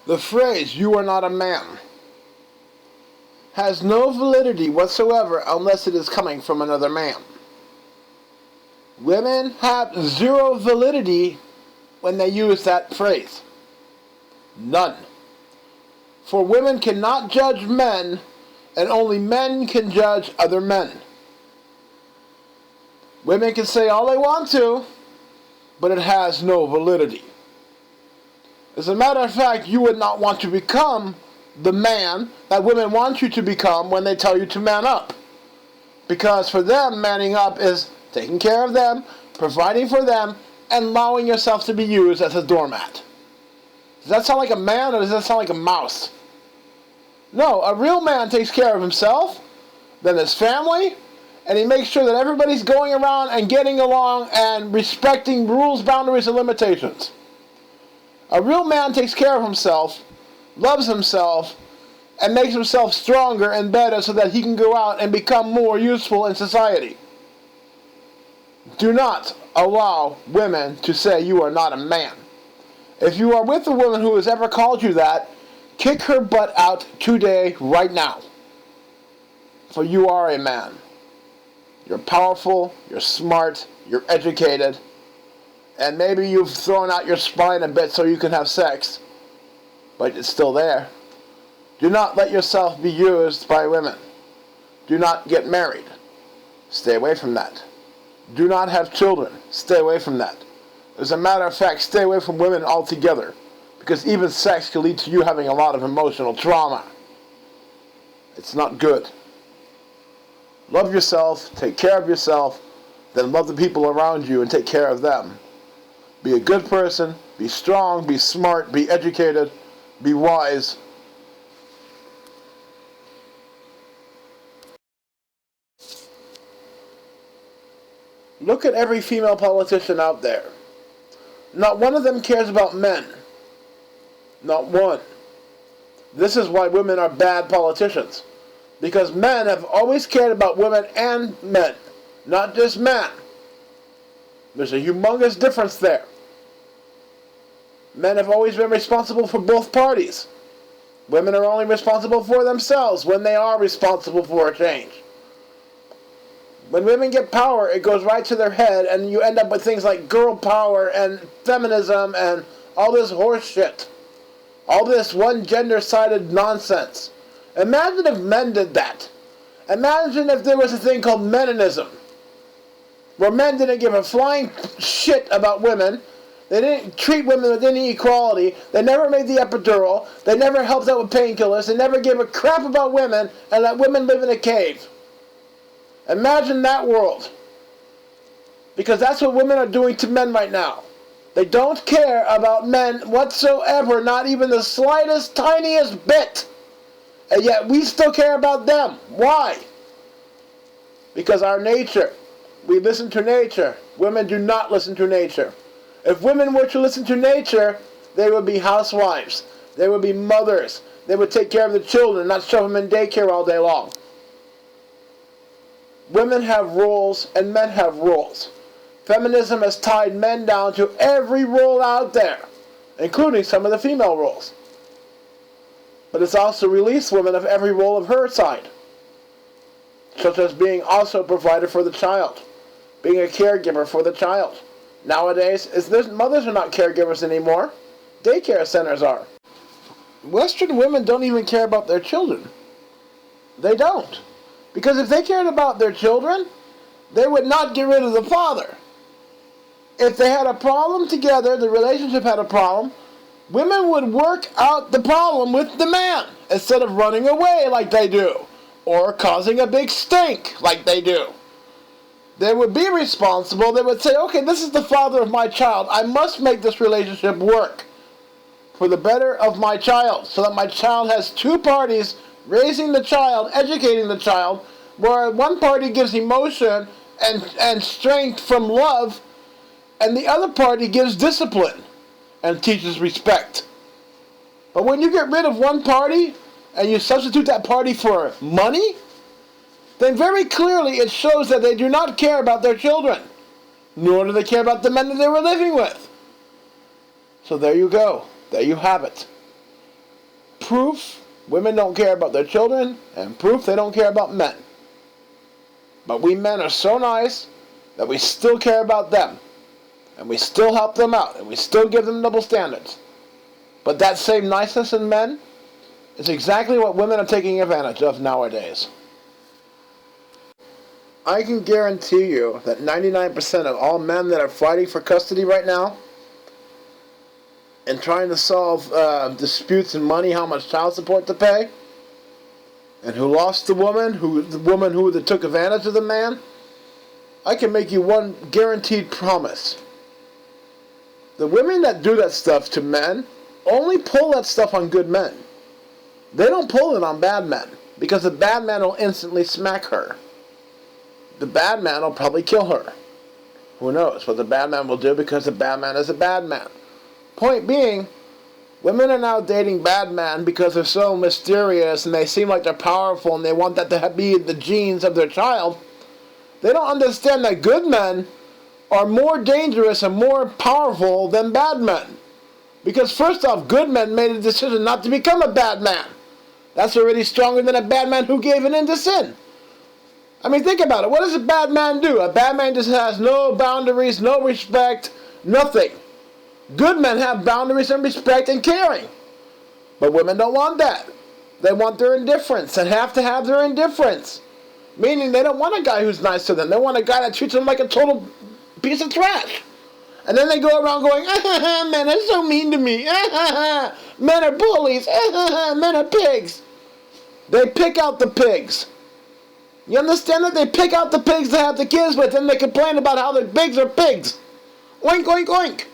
The phrase, "you are not a man," has no validity whatsoever unless it is coming from another man. Women have zero validity when they use that phrase. None. For women cannot judge men, and only men can judge other men. Women can say all they want to, but it has no validity. As a matter of fact, you would not want to become the man that women want you to become when they tell you to man up. Because for them, manning up is taking care of them, providing for them, and allowing yourself to be used as a doormat. Does that sound like a man, or does that sound like a mouse? No, a real man takes care of himself, then his family, and he makes sure that everybody's going around and getting along and respecting rules, boundaries, and limitations. A real man takes care of himself, loves himself, and makes himself stronger and better so that he can go out and become more useful in society. Do not allow women to say you are not a man. If you are with a woman who has ever called you that, kick her butt out today, right now. For you are a man. You're powerful, you're smart, you're educated, and maybe you've thrown out your spine a bit so you can have sex, but it's still there. Do not let yourself be used by women. Do not get married. Stay away from that. Do not have children. Stay away from that. As a matter of fact, stay away from women altogether, because even sex can lead to you having a lot of emotional trauma. It's not good. Love yourself, take care of yourself, then love the people around you and take care of them. Be a good person, be strong, be smart, be educated, be wise. Look at every female politician out there. Not one of them cares about men. Not one. This is why women are bad politicians. Because men have always cared about women and men, not just men. There's a humongous difference there. Men have always been responsible for both parties. Women are only responsible for themselves when they are responsible for a change. When women get power, it goes right to their head, and you end up with things like girl power and feminism and all this horse shit. All this one gender-sided nonsense. Imagine if men did that. Imagine if there was a thing called meninism, where men didn't give a flying shit about women. They didn't treat women with any equality. They never made the epidural. They never helped out with painkillers. They never gave a crap about women and let women live in a cave. Imagine that world. Because that's what women are doing to men right now. They don't care about men whatsoever, not even the slightest, tiniest bit. And yet we still care about them. Why? Because our nature. We listen to nature. Women do not listen to nature. If women were to listen to nature, they would be housewives. They would be mothers. They would take care of the children, not shove them in daycare all day long. Women have roles and men have roles. Feminism has tied men down to every role out there, including some of the female roles. But it's also released women of every role of her side, such as being also a provider for the child, being a caregiver for the child. Nowadays, mothers are not caregivers anymore. Daycare centers are. Western women don't even care about their children. They don't. Because if they cared about their children, they would not get rid of the father. If they had a problem together, the relationship had a problem, women would work out the problem with the man instead of running away like they do, or causing a big stink like they do. They would be responsible. They would say, okay, this is the father of my child. I must make this relationship work for the better of my child, so that my child has two parties raising the child, educating the child, where one party gives emotion and strength from love, and the other party gives discipline and teaches respect. But when you get rid of one party and you substitute that party for money, then very clearly it shows that they do not care about their children, nor do they care about the men that they were living with. So there you go. There you have it. proof women don't care about their children, and proof they don't care about men. But we men are so nice that we still care about them. And we still help them out. And we still give them double standards. But that same niceness in men is exactly what women are taking advantage of nowadays. I can guarantee you that 99% of all men that are fighting for custody right now and trying to solve disputes and money, how much child support to pay, and who lost the woman who took advantage of the man, I can make you one guaranteed promise. The women that do that stuff to men only pull that stuff on good men. They don't pull it on bad men, because the bad man will instantly smack her. The bad man will probably kill her. Who knows what the bad man will do, because the bad man is a bad man. Point being, women are now dating bad men because they're so mysterious and they seem like they're powerful and they want that to be the genes of their child. They don't understand that good men are more dangerous and more powerful than bad men. Because first off, good men made a decision not to become a bad man. That's already stronger than a bad man who gave in to sin. I mean, think about it. What does a bad man do? A bad man just has no boundaries, no respect, nothing. Good men have boundaries and respect and caring. But women don't want that. They want their indifference and have to have their indifference. Meaning they don't want a guy who's nice to them. They want a guy that treats them like a total piece of trash. And then they go around going, men are so mean to me. Men are bullies. Men are pigs. They pick out the pigs. You understand that? They pick out the pigs to have the kids with, and they complain about how the pigs are pigs. Oink, oink, oink.